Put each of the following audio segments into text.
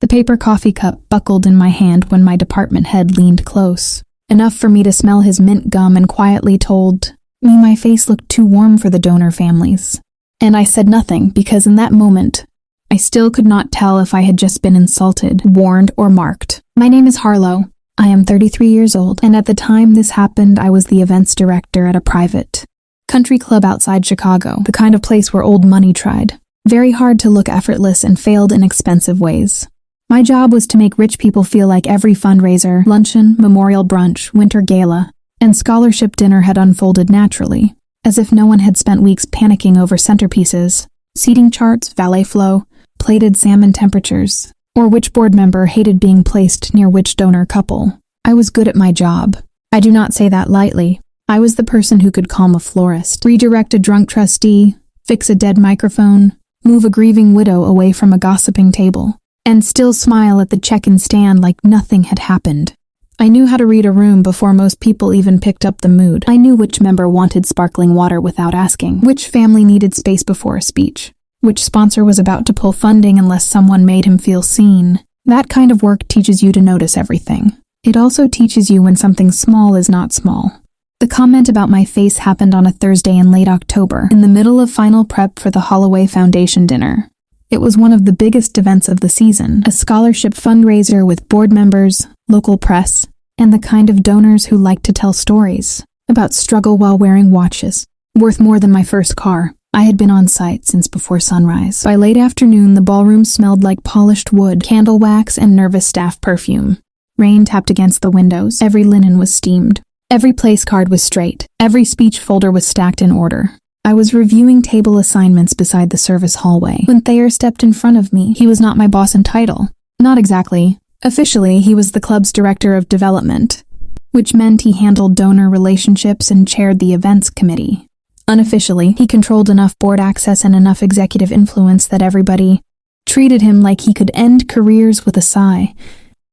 The paper coffee cup buckled in my hand when my department head leaned close, enough for me to smell his mint gum, and quietly told me my face looked too warm for the donor families. And I said nothing because in that moment, I still could not tell if I had just been insulted, warned, or marked. My name is Harlow. I am 33 years old, and at the time this happened, I was the events director at a private country club outside Chicago, the kind of place where old money tried very hard to look effortless and failed in expensive ways. My job was to make rich people feel like every fundraiser, luncheon, memorial brunch, winter gala, and scholarship dinner had unfolded naturally, as if no one had spent weeks panicking over centerpieces, seating charts, valet flow, plated salmon temperatures, or which board member hated being placed near which donor couple. I was good at my job. I do not say that lightly. I was the person who could calm a florist, redirect a drunk trustee, fix a dead microphone, move a grieving widow away from a gossiping table, and still smile at the check-in stand like nothing had happened. I knew how to read a room before most people even picked up the mood. I knew which member wanted sparkling water without asking, which family needed space before a speech, which sponsor was about to pull funding unless someone made him feel seen. That kind of work teaches you to notice everything. It also teaches you when something small is not small. The comment about my face happened on a Thursday in late October, in the middle of final prep for the Holloway Foundation dinner. It was one of the biggest events of the season, a scholarship fundraiser with board members, local press, and the kind of donors who like to tell stories about struggle while wearing watches, worth more than my first car. I had been on site since before sunrise. By late afternoon, the ballroom smelled like polished wood, candle wax, and nervous staff perfume. Rain tapped against the windows. Every linen was steamed. Every place card was straight. Every speech folder was stacked in order. I was reviewing table assignments beside the service hallway when Thayer stepped in front of me. He was not my boss in title. Not exactly. Officially, he was the club's director of development, which meant he handled donor relationships and chaired the events committee. Unofficially, he controlled enough board access and enough executive influence that everybody treated him like he could end careers with a sigh.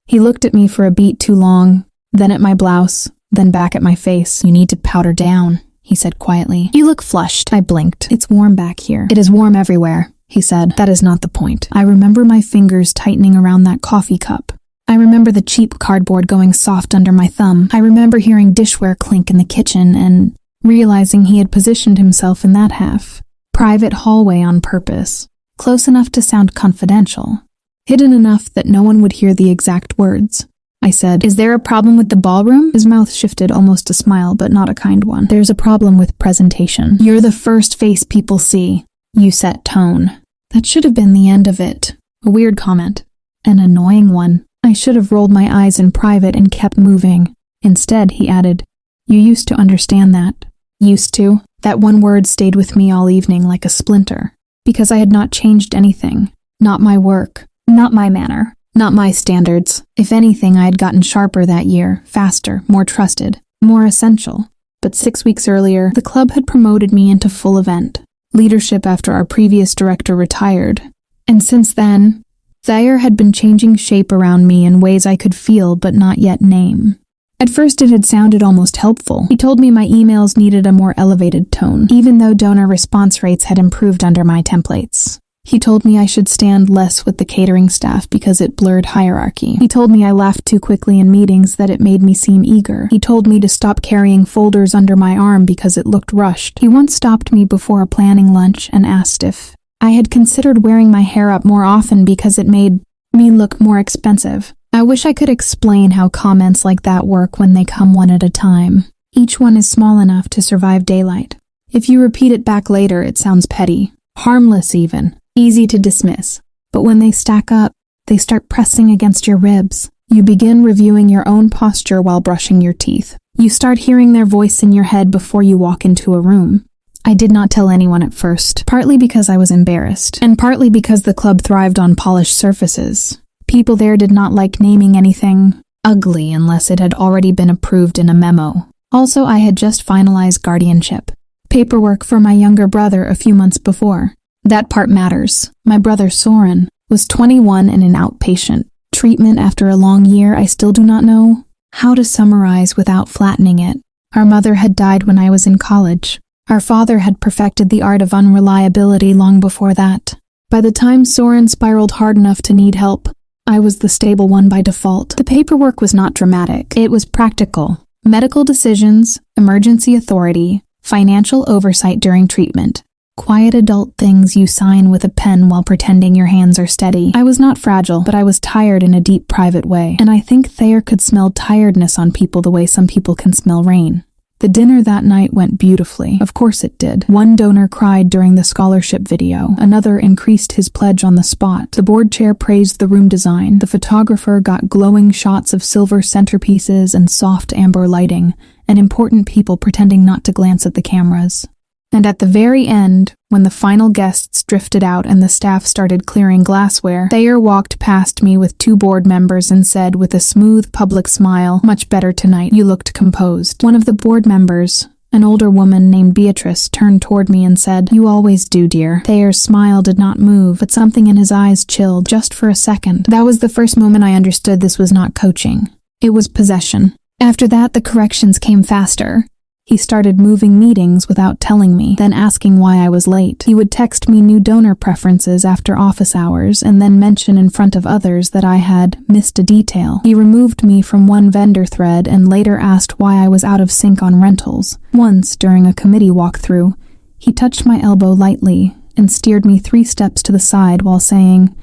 He looked at me for a beat too long, then at my blouse, then back at my face. "You need to powder down," he said quietly. "You look flushed." I blinked. "It's warm back here." "It is warm everywhere," he said. "That is not the point." I remember my fingers tightening around that coffee cup. I remember the cheap cardboard going soft under my thumb. I remember hearing dishware clink in the kitchen and realizing he had positioned himself in that half private hallway on purpose, close enough to sound confidential, hidden enough that no one would hear the exact words. I said, "Is there a problem with the ballroom?" His mouth shifted, almost a smile, but not a kind one. "There's a problem with presentation. You're the first face people see. You set tone." That should have been the end of it. A weird comment. An annoying one. I should have rolled my eyes in private and kept moving. Instead, he added, "You used to understand that." Used to? That one word stayed with me all evening like a splinter, because I had not changed anything. Not my work, not my manner, not my standards. If anything, I had gotten sharper that year, faster, more trusted, more essential. But 6 weeks earlier, the club had promoted me into full event leadership after our previous director retired. And since then, Thayer had been changing shape around me in ways I could feel but not yet name. At first it had sounded almost helpful. He told me my emails needed a more elevated tone, even though donor response rates had improved under my templates. He told me I should stand less with the catering staff because it blurred hierarchy. He told me I laughed too quickly in meetings that it made me seem eager. He told me to stop carrying folders under my arm because it looked rushed. He once stopped me before a planning lunch and asked if I had considered wearing my hair up more often because it made me look more expensive. I wish I could explain how comments like that work when they come one at a time. Each one is small enough to survive daylight. If you repeat it back later, it sounds petty, harmless even, easy to dismiss. But when they stack up, they start pressing against your ribs. You begin reviewing your own posture while brushing your teeth. You start hearing their voice in your head before you walk into a room. I did not tell anyone at first, partly because I was embarrassed, and partly because the club thrived on polished surfaces. People there did not like naming anything ugly unless it had already been approved in a memo. Also, I had just finalized guardianship paperwork for my younger brother a few months before. That part matters. My brother Soren was 21 and an outpatient. Treatment after a long year, I still do not know how to summarize without flattening it. Our mother had died when I was in college. Our father had perfected the art of unreliability long before that. By the time Soren spiraled hard enough to need help, I was the stable one by default. The paperwork was not dramatic. It was practical. Medical decisions, emergency authority, financial oversight during treatment. Quiet adult things you sign with a pen while pretending your hands are steady. I was not fragile, but I was tired in a deep private way. And I think Thayer could smell tiredness on people the way some people can smell rain. The dinner that night went beautifully. Of course it did. One donor cried during the scholarship video. Another increased his pledge on the spot. The board chair praised the room design. The photographer got glowing shots of silver centerpieces and soft amber lighting, and important people pretending not to glance at the cameras. And at the very end, when the final guests drifted out and the staff started clearing glassware, Thayer walked past me with 2 board members and said with a smooth public smile, "Much better tonight, you looked composed." One of the board members, an older woman named Beatrice, turned toward me and said, "You always do, dear." Thayer's smile did not move, but something in his eyes chilled, just for a second. That was the first moment I understood this was not coaching. It was possession. After that, the corrections came faster. He started moving meetings without telling me, then asking why I was late. He would text me new donor preferences after office hours and then mention in front of others that I had missed a detail. He removed me from one vendor thread and later asked why I was out of sync on rentals. Once, during a committee walkthrough, he touched my elbow lightly and steered me 3 steps to the side while saying,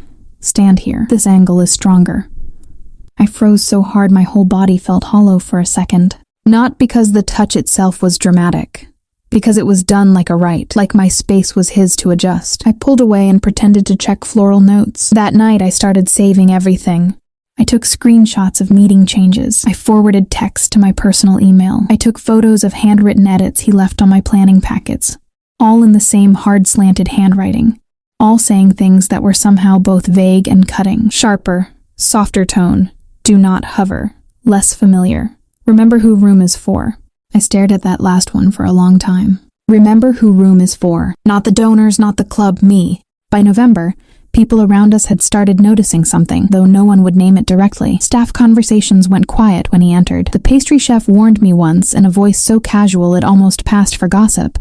"Stand here. This angle is stronger." I froze so hard my whole body felt hollow for a second. Not because the touch itself was dramatic, because it was done like a rite, like my space was his to adjust. I pulled away and pretended to check floral notes. That night I started saving everything. I took screenshots of meeting changes. I forwarded texts to my personal email. I took photos of handwritten edits he left on my planning packets, all in the same hard-slanted handwriting, all saying things that were somehow both vague and cutting. Sharper, softer tone, do not hover, less familiar. Remember who room is for. I stared at that last one for a long time. Remember who room is for. Not the donors, not the club, me. By November, people around us had started noticing something, though no one would name it directly. Staff conversations went quiet when he entered. The pastry chef warned me once, in a voice so casual it almost passed for gossip,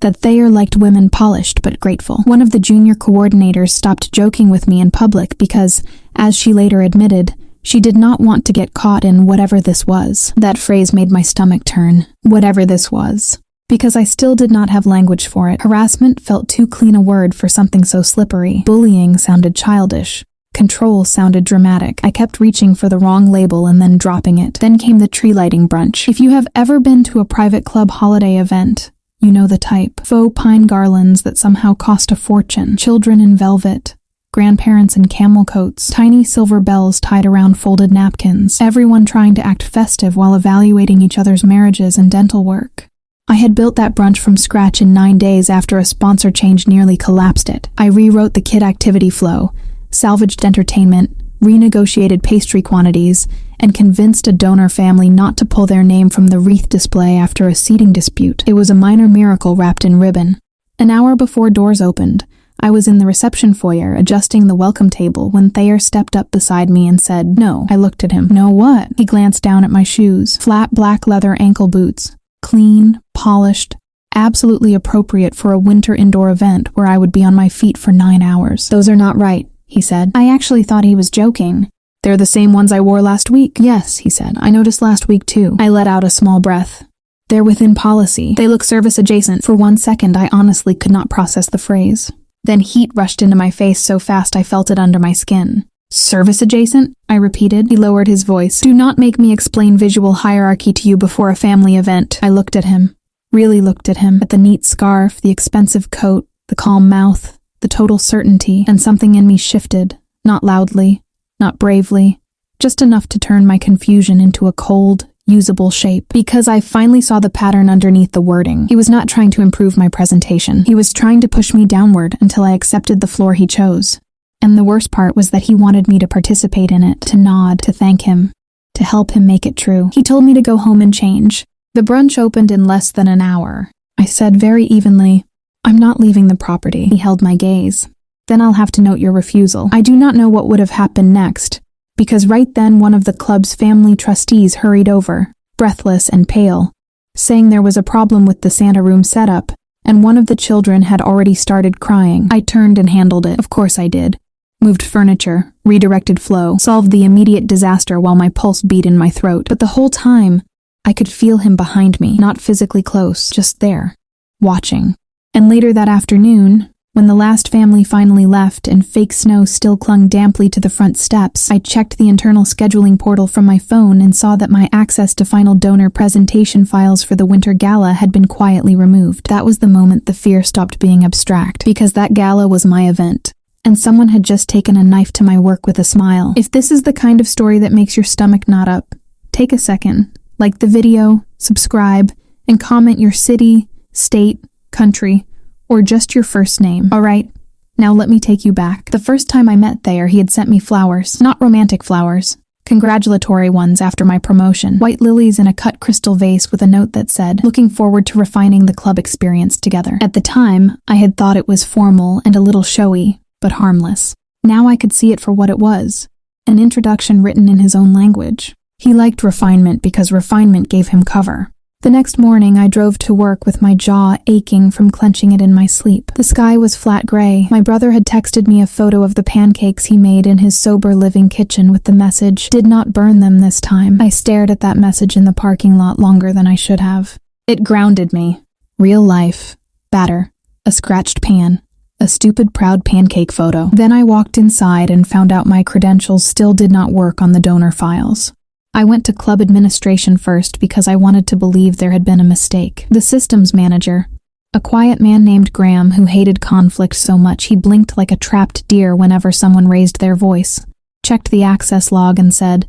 that Thayer liked women polished but grateful. One of the junior coordinators stopped joking with me in public because, as she later admitted, she did not want to get caught in whatever this was. That phrase made my stomach turn. Whatever this was. Because I still did not have language for it. Harassment felt too clean a word for something so slippery. Bullying sounded childish. Control sounded dramatic. I kept reaching for the wrong label and then dropping it. Then came the tree lighting brunch. If you have ever been to a private club holiday event, you know the type. Faux pine garlands that somehow cost a fortune. Children in velvet. Grandparents in camel coats, tiny silver bells tied around folded napkins, everyone trying to act festive while evaluating each other's marriages and dental work. I had built that brunch from scratch in 9 days after a sponsor change nearly collapsed it. I rewrote the kid activity flow, salvaged entertainment, renegotiated pastry quantities, and convinced a donor family not to pull their name from the wreath display after a seating dispute. It was a minor miracle wrapped in ribbon. An hour before doors opened, I was in the reception foyer adjusting the welcome table when Thayer stepped up beside me and said, "No." I looked at him. "No what?" He glanced down at my shoes. Flat black leather ankle boots. Clean, polished, absolutely appropriate for a winter indoor event where I would be on my feet for 9 hours. "Those are not right," he said. I actually thought he was joking. "They're the same ones I wore last week." "Yes," he said. "I noticed last week too." I let out a small breath. "They're within policy. They look service adjacent." For 1 second, I honestly could not process the phrase. Then heat rushed into my face so fast I felt it under my skin. "Service adjacent?" I repeated. He lowered his voice. "Do not make me explain visual hierarchy to you before a family event." I looked at him. Really looked at him. At the neat scarf, the expensive coat, the calm mouth, the total certainty, and something in me shifted. Not loudly, not bravely, just enough to turn my confusion into a cold, usable shape, because I finally saw the pattern underneath the wording. He was not trying to improve my presentation. He was trying to push me downward until I accepted the floor he chose. And the worst part was that he wanted me to participate in it, to nod, to thank him, to help him make it true. He told me to go home and change. The brunch opened in less than an hour. I said very evenly, "I'm not leaving the property." He held my gaze. "Then I'll have to note your refusal." I do not know what would have happened next, because right then one of the club's family trustees hurried over, breathless and pale, saying there was a problem with the Santa room setup, and one of the children had already started crying. I turned and handled it. Of course I did. moved furniture, redirected flow, solved the immediate disaster while my pulse beat in my throat. But the whole time, I could feel him behind me, not physically close, just there, watching. And later that afternoon, when the last family finally left and fake snow still clung damply to the front steps, I checked the internal scheduling portal from my phone and saw that my access to final donor presentation files for the winter gala had been quietly removed. That was the moment the fear stopped being abstract, because that gala was my event, and someone had just taken a knife to my work with a smile. If this is the kind of story that makes your stomach knot up, take a second, like the video, subscribe, and comment your city, state, country, or just your first name. Alright, now let me take you back. The first time I met Thayer, he had sent me flowers. Not romantic flowers. Congratulatory ones after my promotion. White lilies in a cut crystal vase with a note that said, "Looking forward to refining the club experience together." At the time, I had thought it was formal and a little showy, but harmless. Now I could see it for what it was. An introduction written in his own language. He liked refinement because refinement gave him cover. The next morning, I drove to work with my jaw aching from clenching it in my sleep. The sky was flat gray. My brother had texted me a photo of the pancakes he made in his sober living kitchen with the message, "Did not burn them this time." I stared at that message in the parking lot longer than I should have. It grounded me. Real life. Batter. A scratched pan. A stupid proud pancake photo. Then I walked inside and found out my credentials still did not work on the donor files. I went to club administration first because I wanted to believe there had been a mistake. The systems manager, a quiet man named Graham who hated conflict so much he blinked like a trapped deer whenever someone raised their voice, checked the access log and said,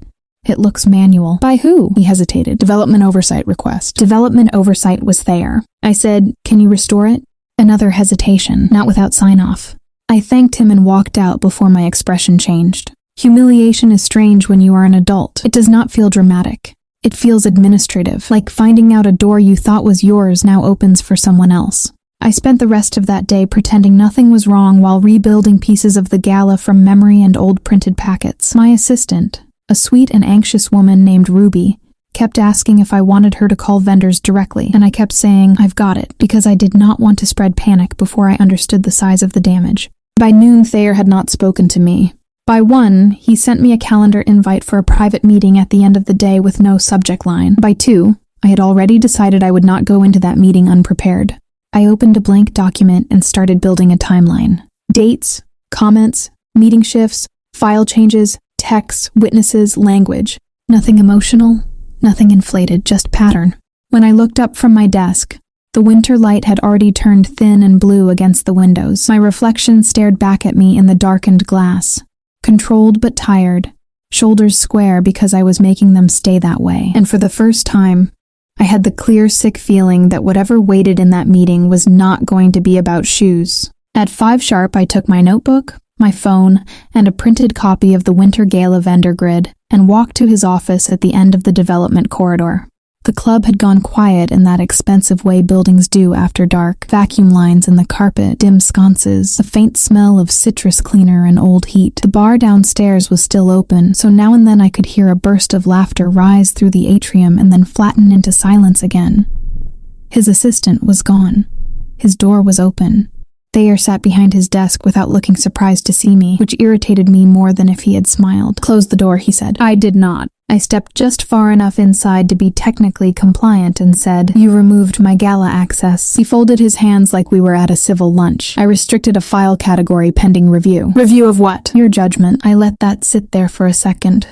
"It looks manual." "By who?" He hesitated. "Development oversight request." Development oversight was there. I said, "Can you restore it?" Another hesitation, not without sign-off. I thanked him and walked out before my expression changed. Humiliation is strange when you are an adult. It does not feel dramatic. It feels administrative, like finding out a door you thought was yours now opens for someone else. I spent the rest of that day pretending nothing was wrong while rebuilding pieces of the gala from memory and old printed packets. My assistant, a sweet and anxious woman named Ruby, kept asking if I wanted her to call vendors directly, and I kept saying, "I've got it," because I did not want to spread panic before I understood the size of the damage. By noon, Thayer had not spoken to me. By 1, he sent me a calendar invite for a private meeting at the end of the day with no subject line. By 2, I had already decided I would not go into that meeting unprepared. I opened a blank document and started building a timeline. Dates, comments, meeting shifts, file changes, texts, witnesses, language. Nothing emotional, nothing inflated, just pattern. When I looked up from my desk, the winter light had already turned thin and blue against the windows. My reflection stared back at me in the darkened glass. Controlled but tired, shoulders square because I was making them stay that way. And for the first time, I had the clear, sick feeling that whatever waited in that meeting was not going to be about shoes. At 5 sharp, I took my notebook, my phone, and a printed copy of the Winter Gala vendor grid and walked to his office at the end of the development corridor. The club had gone quiet in that expensive way buildings do after dark. Vacuum lines in the carpet, dim sconces, a faint smell of citrus cleaner and old heat. The bar downstairs was still open, so now and then I could hear a burst of laughter rise through the atrium and then flatten into silence again. His assistant was gone. His door was open. Thayer sat behind his desk without looking surprised to see me, which irritated me more than if he had smiled. "Close the door," he said. I did not. I stepped just far enough inside to be technically compliant and said, "You removed my gala access." He folded his hands like we were at a civil lunch. "I restricted a file category pending review." "Review of what?" "Your judgment." I let that sit there for a second,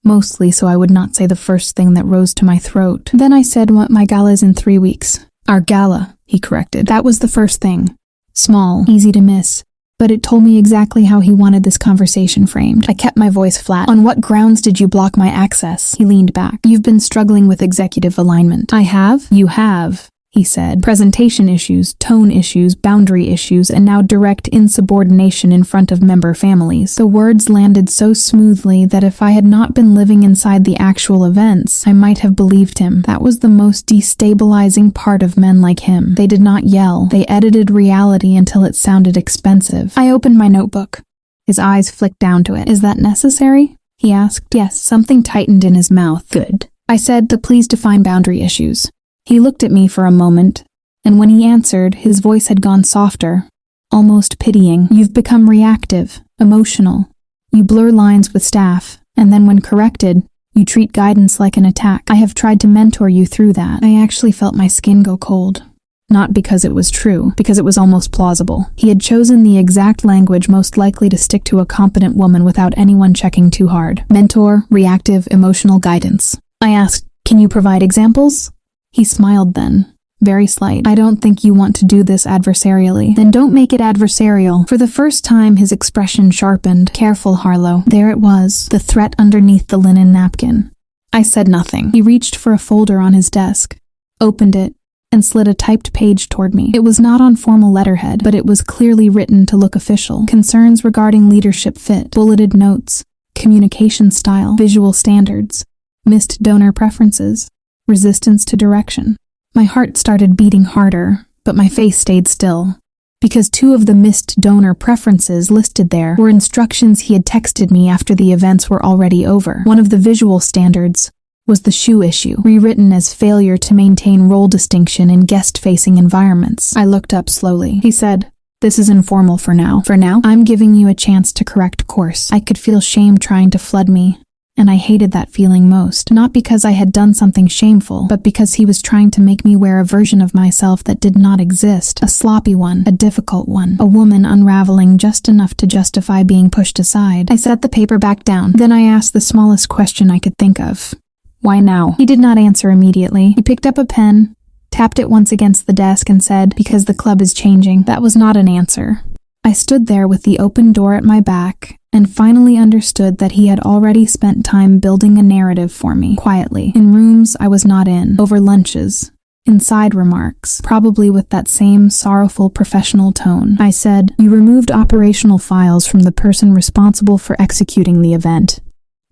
mostly so I would not say the first thing that rose to my throat. Then I said, "What, my gala is in 3 weeks." "Our gala," he corrected. That was the first thing. Small, easy to miss, but it told me exactly how he wanted this conversation framed. I kept my voice flat. "On what grounds did you block my access?" He leaned back. "You've been struggling with executive alignment." "I have?" "You have," he said. "Presentation issues, tone issues, boundary issues, and now direct insubordination in front of member families." The words landed so smoothly that if I had not been living inside the actual events, I might have believed him. That was the most destabilizing part of men like him. They did not yell. They edited reality until it sounded expensive. I opened my notebook. His eyes flicked down to it. "Is that necessary?" he asked. Yes, something tightened in his mouth. Good. I said, "Please define boundary issues." He looked at me for a moment, and when he answered, his voice had gone softer, almost pitying. You've become reactive, emotional. You blur lines with staff, and then when corrected, you treat guidance like an attack. I have tried to mentor you through that. I actually felt my skin go cold. Not because it was true, because it was almost plausible. He had chosen the exact language most likely to stick to a competent woman without anyone checking too hard. Mentor, reactive, emotional guidance. I asked, "Can you provide examples?" He smiled then. Very slight. "I don't think you want to do this adversarially." "Then don't make it adversarial." For the first time, his expression sharpened. "Careful, Harlow." There it was, the threat underneath the linen napkin. I said nothing. He reached for a folder on his desk, opened it, and slid a typed page toward me. It was not on formal letterhead, but it was clearly written to look official. Concerns regarding leadership fit, bulleted notes, communication style, visual standards, missed donor preferences, resistance to direction. My heart started beating harder, but my face stayed still, because 2 of the missed donor preferences listed there were instructions he had texted me after the events were already over. One of the visual standards was the shoe issue, rewritten as failure to maintain role distinction in guest-facing environments. I looked up slowly. He said, "This is informal for now. For now, I'm giving you a chance to correct course." I could feel shame trying to flood me, and I hated that feeling most. Not because I had done something shameful, but because he was trying to make me wear a version of myself that did not exist. A sloppy one, a difficult one, a woman unraveling just enough to justify being pushed aside. I set the paper back down. Then I asked the smallest question I could think of. "Why now?" He did not answer immediately. He picked up a pen, tapped it once against the desk, and said, "Because the club is changing." That was not an answer. I stood there with the open door at my back, and finally understood that he had already spent time building a narrative for me, quietly, in rooms I was not in, over lunches, in side remarks, probably with that same sorrowful professional tone. I said, "You removed operational files from the person responsible for executing the event.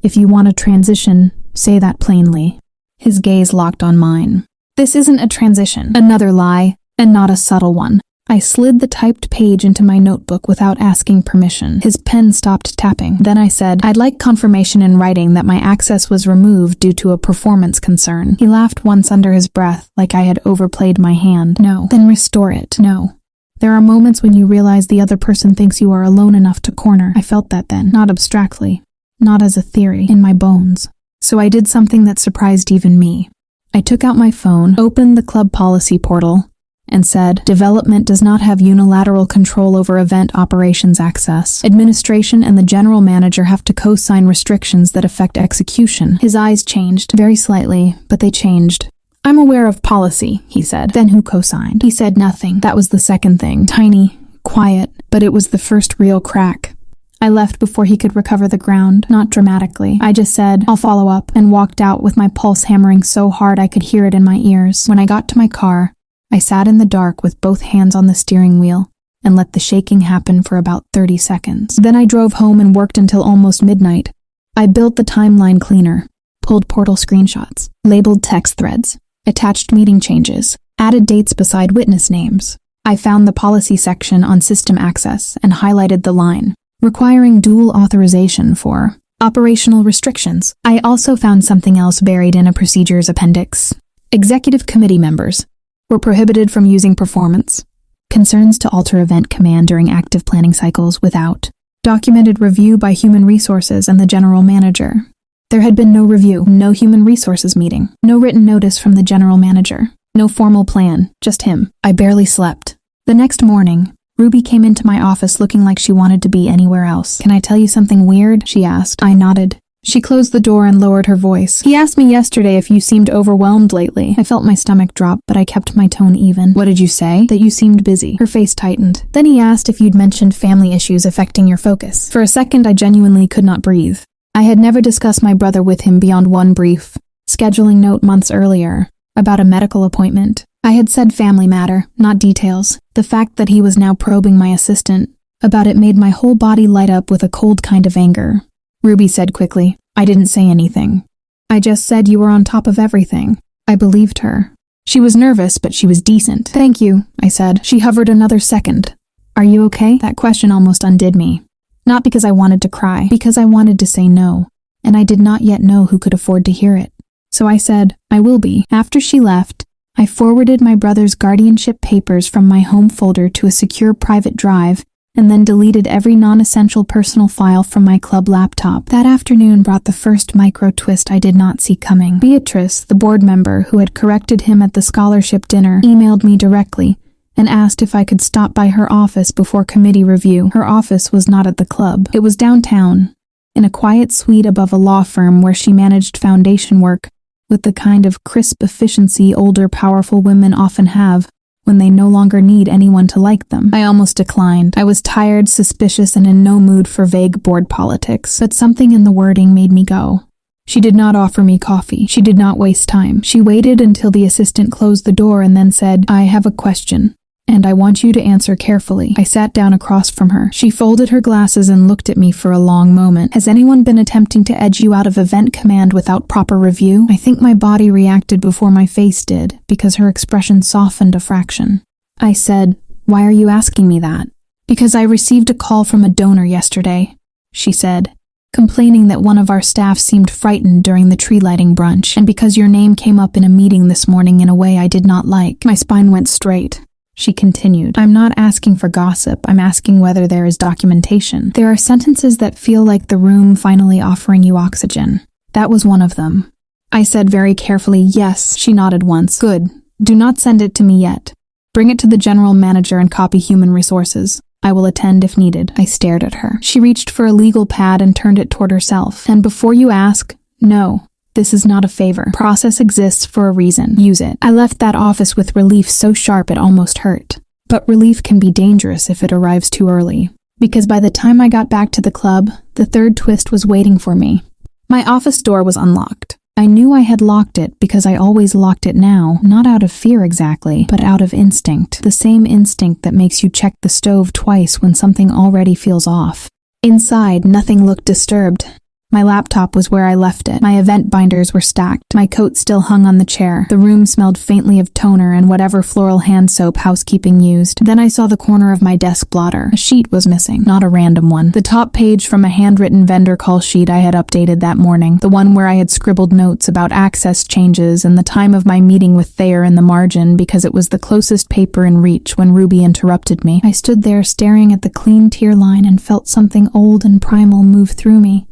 If you want a transition, say that plainly." His gaze locked on mine. "This isn't a transition." Another lie, and not a subtle one. I slid the typed page into my notebook without asking permission. His pen stopped tapping. Then I said, "I'd like confirmation in writing that my access was removed due to a performance concern." He laughed once under his breath, like I had overplayed my hand. "No." "Then restore it." "No. There are moments when you realize the other person thinks you are alone enough to corner." I felt that then, not abstractly, not as a theory, in my bones. So I did something that surprised even me. I took out my phone, opened the club policy portal, and said, "Development does not have unilateral control over event operations access. Administration and the general manager have to co-sign restrictions that affect execution." His eyes changed, very slightly, but they changed. "I'm aware of policy," he said. "Then who co-signed?" He said nothing. That was the second thing. Tiny, quiet, but it was the first real crack. I left before he could recover the ground, not dramatically. I just said, "I'll follow up," and walked out with my pulse hammering so hard I could hear it in my ears. When I got to my car, I sat in the dark with both hands on the steering wheel and let the shaking happen for about 30 seconds. Then I drove home and worked until almost midnight. I built the timeline cleaner, pulled portal screenshots, labeled text threads, attached meeting changes, added dates beside witness names. I found the policy section on system access and highlighted the line, requiring dual authorization for operational restrictions. I also found something else buried in a procedures appendix. Executive committee members were prohibited from using performance concerns to alter event command during active planning cycles without documented review by human resources and the general manager. There had been no review, no human resources meeting, no written notice from the general manager, no formal plan, just him. I barely slept. The next morning, Ruby came into my office looking like she wanted to be anywhere else. "Can I tell you something weird?" she asked. I nodded. She closed the door and lowered her voice. "He asked me yesterday if you seemed overwhelmed lately." I felt my stomach drop, but I kept my tone even. "What did you say?" "That you seemed busy." Her face tightened. "Then he asked if you'd mentioned family issues affecting your focus." For a second, I genuinely could not breathe. I had never discussed my brother with him beyond one brief scheduling note months earlier about a medical appointment. I had said family matter, not details. The fact that he was now probing my assistant about it made my whole body light up with a cold kind of anger. Ruby said quickly, "I didn't say anything. I just said you were on top of everything." I believed her. She was nervous, but she was decent. "Thank you," I said. She hovered another second. "Are you okay?" That question almost undid me. Not because I wanted to cry, because I wanted to say no, and I did not yet know who could afford to hear it. So I said, "I will be." After she left, I forwarded my brother's guardianship papers from my home folder to a secure private drive, and then deleted every non-essential personal file from my club laptop. That afternoon brought the first micro twist I did not see coming. Beatrice, the board member who had corrected him at the scholarship dinner, emailed me directly and asked if I could stop by her office before committee review. Her office was not at the club. It was downtown, in a quiet suite above a law firm where she managed foundation work with the kind of crisp efficiency older, powerful women often have when they no longer need anyone to like them. I almost declined. I was tired, suspicious, and in no mood for vague board politics, but something in the wording made me go. She did not offer me coffee. She did not waste time. She waited until the assistant closed the door and then said, "I have a question, and I want you to answer carefully." I sat down across from her. She folded her glasses and looked at me for a long moment. "Has anyone been attempting to edge you out of event command without proper review?" I think my body reacted before my face did, because her expression softened a fraction. I said, "Why are you asking me that?" "Because I received a call from a donor yesterday," she said, "complaining that one of our staff seemed frightened during the tree lighting brunch, and because your name came up in a meeting this morning in a way I did not like." My spine went straight. She continued, "I'm not asking for gossip, I'm asking whether there is documentation. There are sentences that feel like the room finally offering you oxygen. That was one of them." I said very carefully, "Yes." She nodded once. "Good. Do not send it to me yet. Bring it to the general manager and copy human resources. I will attend if needed." I stared at her. She reached for a legal pad and turned it toward herself. "And before you ask, no. This is not a favor. Process exists for a reason. Use it." I left that office with relief so sharp it almost hurt. But relief can be dangerous if it arrives too early. Because by the time I got back to the club, the third twist was waiting for me. My office door was unlocked. I knew I had locked it because I always locked it now, not out of fear exactly, but out of instinct. The same instinct that makes you check the stove twice when something already feels off. Inside, nothing looked disturbed. My laptop was where I left it. My event binders were stacked. My coat still hung on the chair. The room smelled faintly of toner and whatever floral hand soap housekeeping used. Then I saw the corner of my desk blotter. A sheet was missing, not a random one. The top page from a handwritten vendor call sheet I had updated that morning. The one where I had scribbled notes about access changes and the time of my meeting with Thayer in the margin because it was the closest paper in reach when Ruby interrupted me. I stood there staring at the clean tier line and felt something old and primal move through me.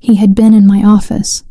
He had been in my office.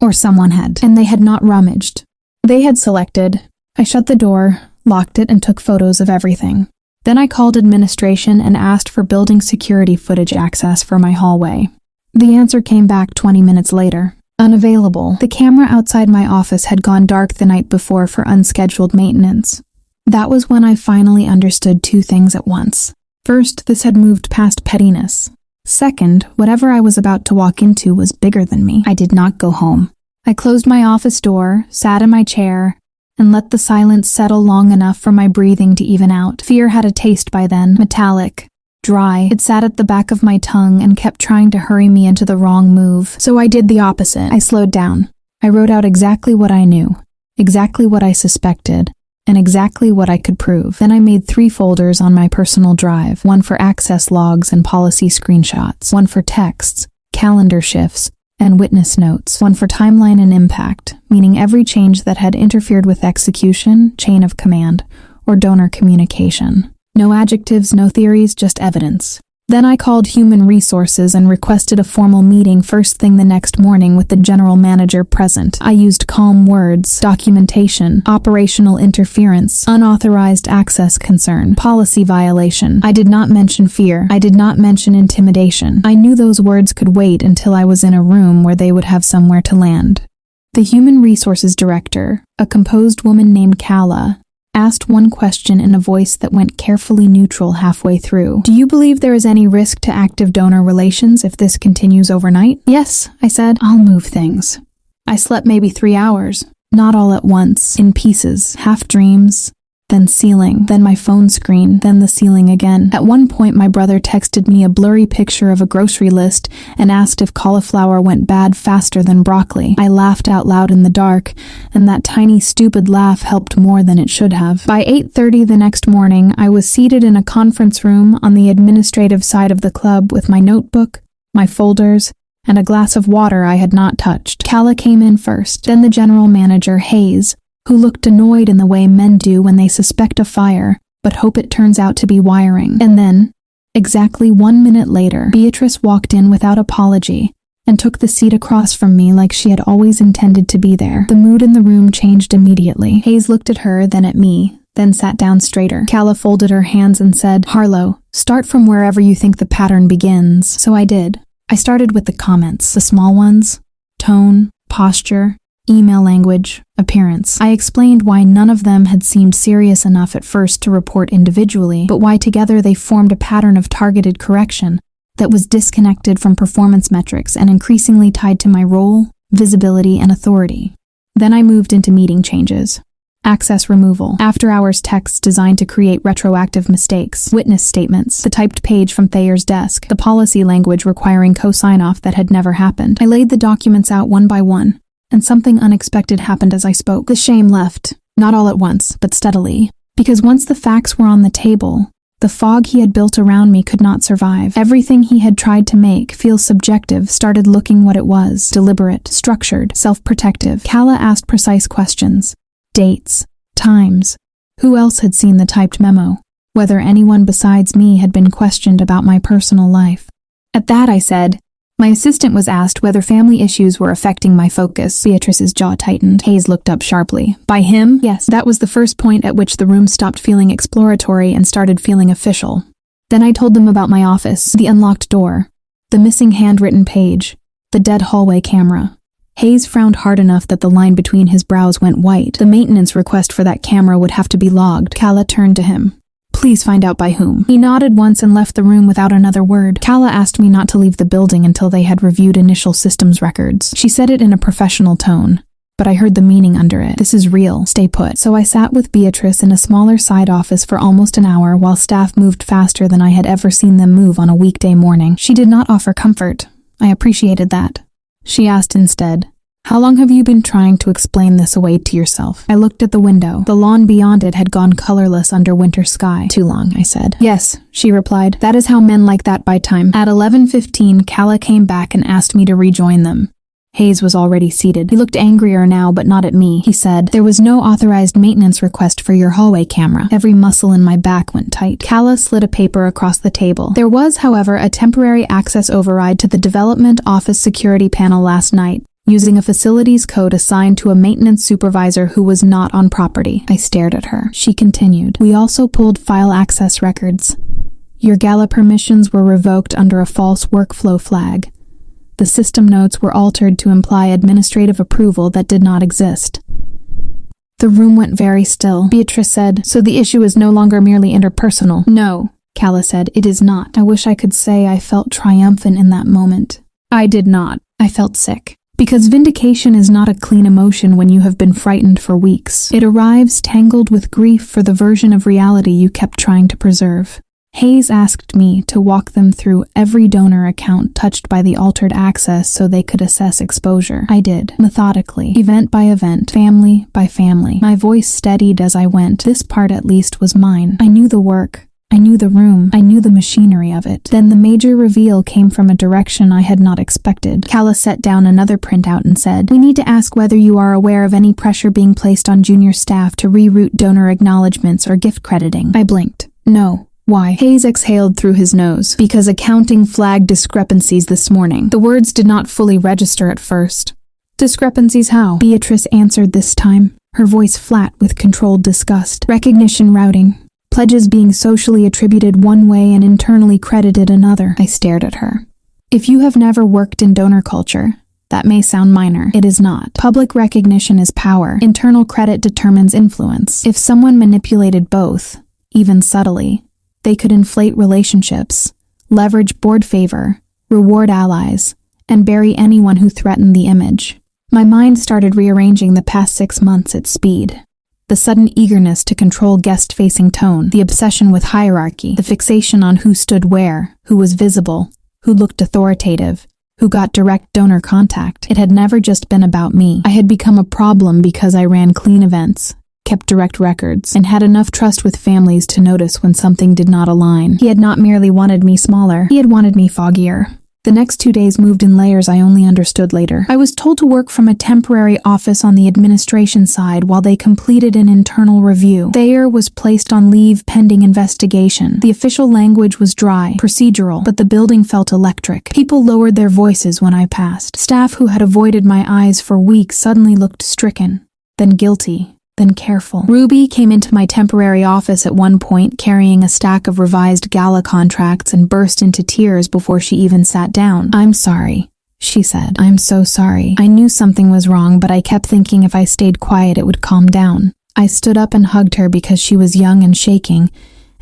Or someone had, and they had not rummaged. They had selected. I shut the door, locked it, and took photos of everything. Then I called administration and asked for building security footage access for my hallway. The answer came back 20 minutes later. Unavailable. The camera outside my office had gone dark the night before for unscheduled maintenance. That was when I finally understood two things at once. First, this had moved past pettiness. Second, whatever I was about to walk into was bigger than me. I did not go home. I closed my office door, sat in my chair, and let the silence settle long enough for my breathing to even out. Fear had a taste by then, metallic, dry. It sat at the back of my tongue and kept trying to hurry me into the wrong move. So I did the opposite. I slowed down. I wrote out exactly what I knew, exactly what I suspected, and exactly what I could prove. Then I made 3 folders on my personal drive, one for access logs and policy screenshots, one for texts, calendar shifts, and witness notes, one for timeline and impact, meaning every change that had interfered with execution, chain of command, or donor communication. No adjectives, no theories, just evidence. Then I called Human Resources and requested a formal meeting first thing the next morning with the general manager present. I used calm words, documentation, operational interference, unauthorized access concern, policy violation. I did not mention fear. I did not mention intimidation. I knew those words could wait until I was in a room where they would have somewhere to land. The Human Resources Director, a composed woman named Kala, asked one question in a voice that went carefully neutral halfway through. "Do you believe there is any risk to active donor relations if this continues overnight?" "Yes," I said. "I'll move things." I slept maybe 3 hours, not all at once, in pieces, half dreams, then ceiling, then my phone screen, then the ceiling again. At one point, my brother texted me a blurry picture of a grocery list and asked if cauliflower went bad faster than broccoli. I laughed out loud in the dark, and that tiny, stupid laugh helped more than it should have. By 8:30 the next morning, I was seated in a conference room on the administrative side of the club with my notebook, my folders, and a glass of water I had not touched. Kala came in first, then the general manager, Hayes, who looked annoyed in the way men do when they suspect a fire, but hope it turns out to be wiring. And then, exactly 1 minute later, Beatrice walked in without apology and took the seat across from me like she had always intended to be there. The mood in the room changed immediately. Hayes looked at her, then at me, then sat down straighter. Calla folded her hands and said, "Harlow, start from wherever you think the pattern begins." So I did. I started with the comments, the small ones: tone, posture, email language, appearance. I explained why none of them had seemed serious enough at first to report individually, but why together they formed a pattern of targeted correction that was disconnected from performance metrics and increasingly tied to my role, visibility, and authority. Then I moved into meeting changes. Access removal, after-hours texts designed to create retroactive mistakes, witness statements, the typed page from Thayer's desk, the policy language requiring co-sign-off that had never happened. I laid the documents out one by one, and something unexpected happened as I spoke. The shame left, not all at once, but steadily. Because once the facts were on the table, the fog he had built around me could not survive. Everything he had tried to make feel subjective started looking what it was: deliberate, structured, self-protective. Calla asked precise questions. Dates, times. Who else had seen the typed memo? Whether anyone besides me had been questioned about my personal life. At that I said, my assistant was asked whether family issues were affecting my focus. Beatrice's jaw tightened. Hayes looked up sharply. By him? Yes. That was the first point at which the room stopped feeling exploratory and started feeling official. Then I told them about my office, the unlocked door, the missing handwritten page, the dead hallway camera. Hayes frowned hard enough that the line between his brows went white. The maintenance request for that camera would have to be logged. Calla turned to him. Please find out by whom. He nodded once and left the room without another word. Calla asked me not to leave the building until they had reviewed initial systems records. She said it in a professional tone, but I heard the meaning under it. This is real. Stay put. So I sat with Beatrice in a smaller side office for almost an hour while staff moved faster than I had ever seen them move on a weekday morning. She did not offer comfort. I appreciated that. She asked instead, "How long have you been trying to explain this away to yourself?" I looked at the window. The lawn beyond it had gone colorless under winter sky. "Too long," I said. "Yes," she replied. "That is how men like that buy time." At 11:15, Calla came back and asked me to rejoin them. Hayes was already seated. He looked angrier now, but not at me. He said, "There was no authorized maintenance request for your hallway camera." Every muscle in my back went tight. Calla slid a paper across the table. "There was, however, a temporary access override to the development office security panel last night, using a facilities code assigned to a maintenance supervisor who was not on property." I stared at her. She continued, "We also pulled file access records. Your gala permissions were revoked under a false workflow flag. The system notes were altered to imply administrative approval that did not exist." The room went very still. Beatrice said, "So the issue is no longer merely interpersonal?" "No," Calla said, "it is not." I wish I could say I felt triumphant in that moment. I did not. I felt sick. Because vindication is not a clean emotion when you have been frightened for weeks. It arrives tangled with grief for the version of reality you kept trying to preserve. Hayes asked me to walk them through every donor account touched by the altered access so they could assess exposure. I did, methodically, event by event, family by family. My voice steadied as I went. This part at least was mine. I knew the work. I knew the room. I knew the machinery of it. Then the major reveal came from a direction I had not expected. Calla set down another printout and said, "We need to ask whether you are aware of any pressure being placed on junior staff to reroute donor acknowledgements or gift crediting." I blinked. "No." "Why?" Hayes exhaled through his nose. "Because accounting flagged discrepancies this morning." The words did not fully register at first. "Discrepancies how?" Beatrice answered this time, her voice flat with controlled disgust. "Recognition routing. Pledges being socially attributed one way and internally credited another." I stared at her. "If you have never worked in donor culture, that may sound minor. It is not. Public recognition is power. Internal credit determines influence. If someone manipulated both, even subtly, they could inflate relationships, leverage board favor, reward allies, and bury anyone who threatened the image." My mind started rearranging the past 6 months at speed. The sudden eagerness to control guest-facing tone, the obsession with hierarchy, the fixation on who stood where, who was visible, who looked authoritative, who got direct donor contact. It had never just been about me. I had become a problem because I ran clean events, kept direct records, and had enough trust with families to notice when something did not align. He had not merely wanted me smaller, he had wanted me foggier. The next 2 days moved in layers I only understood later. I was told to work from a temporary office on the administration side while they completed an internal review. Thayer was placed on leave pending investigation. The official language was dry, procedural, but the building felt electric. People lowered their voices when I passed. Staff who had avoided my eyes for weeks suddenly looked stricken, then guilty, then careful. Ruby came into my temporary office at one point carrying a stack of revised gala contracts and burst into tears before she even sat down. "I'm sorry," she said. "I'm so sorry. I knew something was wrong, but I kept thinking if I stayed quiet it would calm down." I stood up and hugged her because she was young and shaking,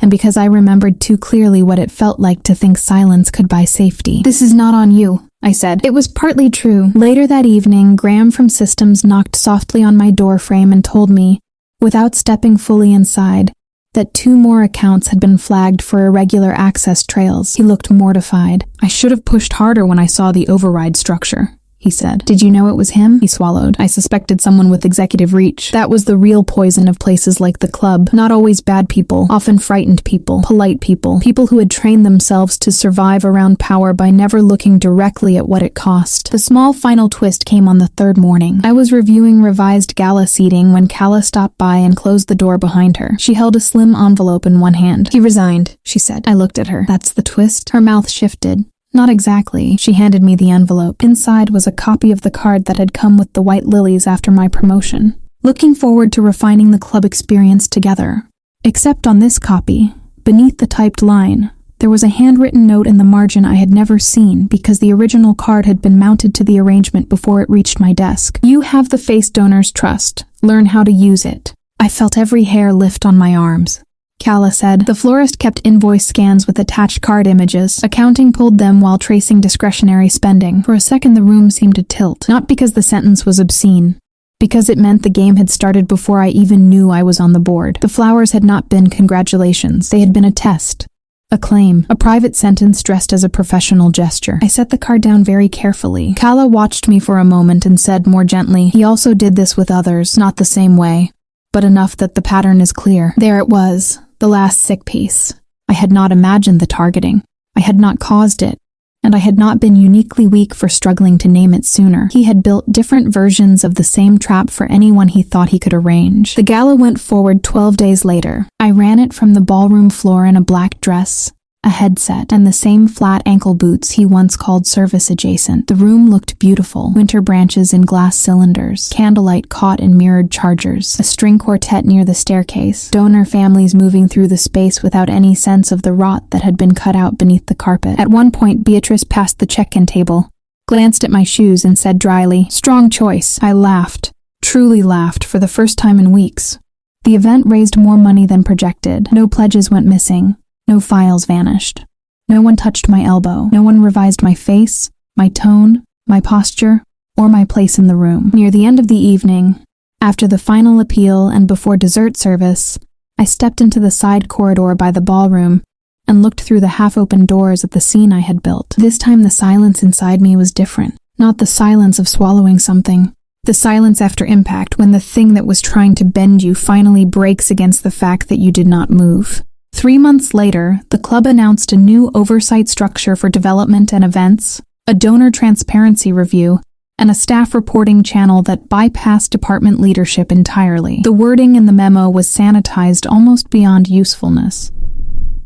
and because I remembered too clearly what it felt like to think silence could buy safety. "This is not on you," I said. It was partly true. Later that evening, Graham from Systems knocked softly on my doorframe and told me, without stepping fully inside, that 2 more accounts had been flagged for irregular access trails. He looked mortified. "I should have pushed harder when I saw the override structure," he said. "Did you know it was him?" He swallowed. "I suspected someone with executive reach. That was the real poison of places like the club. Not always bad people, often frightened people, polite people, people who had trained themselves to survive around power by never looking directly at what it cost." The small final twist came on the 3rd morning. I was reviewing revised gala seating when Kala stopped by and closed the door behind her. She held a slim envelope in one hand. "He resigned," she said. I looked at her. "That's the twist?" Her mouth shifted. "Not exactly." She handed me the envelope. Inside was a copy of the card that had come with the white lilies after my promotion. "Looking forward to refining the club experience together." Except on this copy, beneath the typed line, there was a handwritten note in the margin I had never seen because the original card had been mounted to the arrangement before it reached my desk. "You have the face donor's trust. Learn how to use it." I felt every hair lift on my arms. Kala said. The florist kept invoice scans with attached card images. Accounting pulled them while tracing discretionary spending. For a second the room seemed to tilt, not because the sentence was obscene, because it meant the game had started before I even knew I was on the board. The flowers had not been congratulations. They had been a test, a claim, a private sentence dressed as a professional gesture. I set the card down very carefully. Kala watched me for a moment and said more gently, "He also did this with others, not the same way, but enough that the pattern is clear." There it was. The last sick piece. I had not imagined the targeting. I had not caused it. And I had not been uniquely weak for struggling to name it sooner. He had built different versions of the same trap for anyone he thought he could arrange. The gala went forward 12 days later. I ran it from the ballroom floor in a black dress, a headset, and the same flat ankle boots he once called service adjacent. The room looked beautiful. Winter branches in glass cylinders, candlelight caught in mirrored chargers, a string quartet near the staircase, donor families moving through the space without any sense of the rot that had been cut out beneath the carpet. At one point, Beatrice passed the check-in table, glanced at my shoes, and said dryly, "Strong choice." I laughed, truly laughed, for the first time in weeks. The event raised more money than projected. No pledges went missing. No files vanished. No one touched my elbow. No one revised my face, my tone, my posture, or my place in the room. Near the end of the evening, after the final appeal and before dessert service, I stepped into the side corridor by the ballroom and looked through the half-open doors at the scene I had built. This time the silence inside me was different. Not the silence of swallowing something. The silence after impact, when the thing that was trying to bend you finally breaks against the fact that you did not move. 3 months later, the club announced a new oversight structure for development and events, a donor transparency review, and a staff reporting channel that bypassed department leadership entirely. The wording in the memo was sanitized almost beyond usefulness.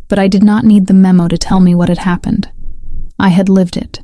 But I did not need the memo to tell me what had happened. I had lived it.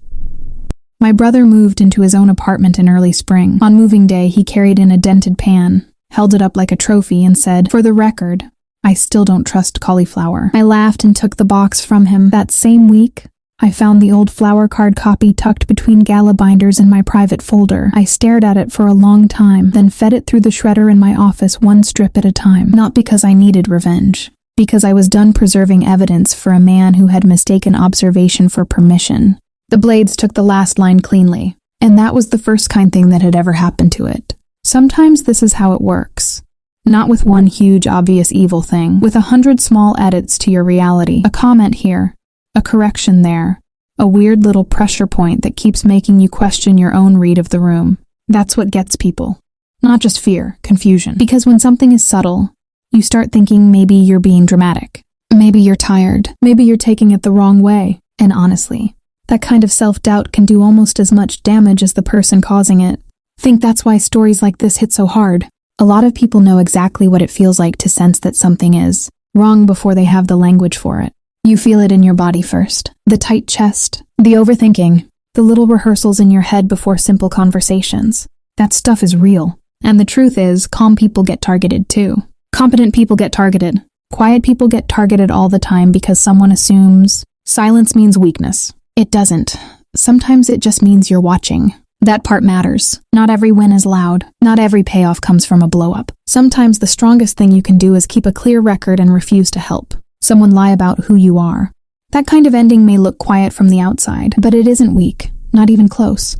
My brother moved into his own apartment in early spring. On moving day, he carried in a dented pan, held it up like a trophy, and said, "For the record, I still don't trust cauliflower." I laughed and took the box from him. That same week, I found the old flower card copy tucked between gala binders in my private folder. I stared at it for a long time, then fed it through the shredder in my office one strip at a time. Not because I needed revenge, because I was done preserving evidence for a man who had mistaken observation for permission. The blades took the last line cleanly, and that was the first kind thing that had ever happened to it. Sometimes this is how it works. Not with one huge, obvious evil thing, with 100 small edits to your reality. A comment here, a correction there, a weird little pressure point that keeps making you question your own read of the room. That's what gets people. Not just fear, confusion. Because when something is subtle, you start thinking maybe you're being dramatic. Maybe you're tired. Maybe you're taking it the wrong way. And honestly, That kind of self-doubt can do almost as much damage as the person causing it. Think that's why stories like this hit so hard. A lot of people know exactly what it feels like to sense that something is wrong before they have the language for it. You feel it in your body first. The tight chest, the overthinking, the little rehearsals in your head before simple conversations. That stuff is real. And the truth is, calm people get targeted too. Competent people get targeted. Quiet people get targeted all the time because someone assumes silence means weakness. It doesn't. Sometimes it just means you're watching. That part matters. Not every win is loud. Not every payoff comes from a blow-up. Sometimes the strongest thing you can do is keep a clear record and refuse to help someone lie about who you are. That kind of ending may look quiet from the outside, but it isn't weak. Not even close.